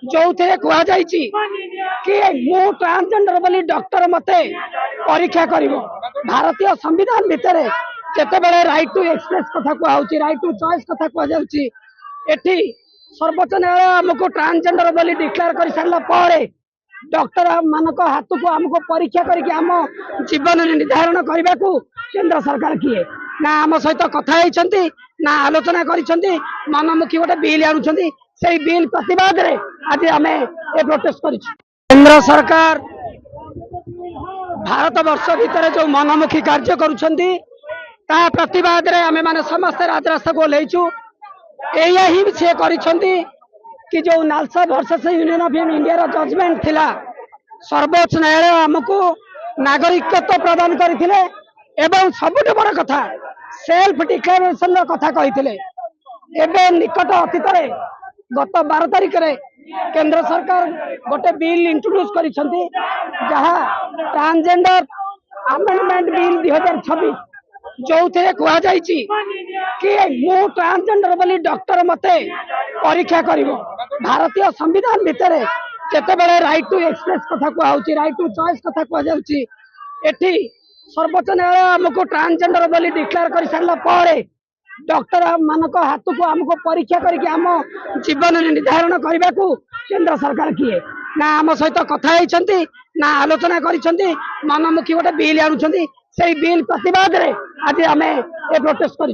जो कहुई कि मु ट्रांसजेंडर बोली डॉक्टर मते परीक्षा कर भारतीय संविधान भितर जिते राइट टू एक्सप्रेस कथा कहुची राइट टू चॉइस कथा कहुची सर्वोच्च न्यायालय आमको ट्रांसजेंडर बोली डिक्लेयर कर सारा पर डॉक्टर मान हाथ को आमको परीक्षा करके आम जीवन निर्धारण करने को केंद्र सरकार किए ना आम सहित कथा ना आलोचना कर मनमुखी गोटे बिल आणुंट से बिल प्रतिवाद रे आज आम ए प्रोटेस्ट कर केंद्र सरकार भारत वर्ष भितर जो मनमुखी कार्य करुछंती ता प्रतिवाद रे आमे माने समस्त राजरास्ता को लेचु एया ही से करिछंती कि जो NALSA versus union of India रो जजमेंट थिला सर्वोच्च न्यायालय हमको नागरिकत्व प्रदान करथिले एवं सबुठ बड़ कथा सेल्फ डिक्लेरेशन रो कथा कहिथिले एबे निकट अतीत रे गत 12 तारिख रे केंद्र सरकार गोटे बिल इंट्रोड्यूस करिसंती जहा ट्रांसजेंडर अमेंडमेंट बिल 2026 जो कहुई कि मु ट्रांसजेंडर बोली डॉक्टर मते परीक्षा कर भारतीय संविधान भितर जिते राइट टू एक्सप्रेस कथा कहुची राइट टू चॉइस कथा कहुची सर्वोच्च न्यायालय आमको ट्रांसजेंडर बोली डिक्लेयर कर सारा पर डॉक्टर मान हाथ को आमको परीक्षा करके आम जीवन निर्धारण करने को केंद्र सरकार किए ना आम सहित कथा ना आलोचना कर मनमुखी गोटे बिल आणुंट से बिल प्रतिवाद रे आज आम ए प्रोटेस्ट कर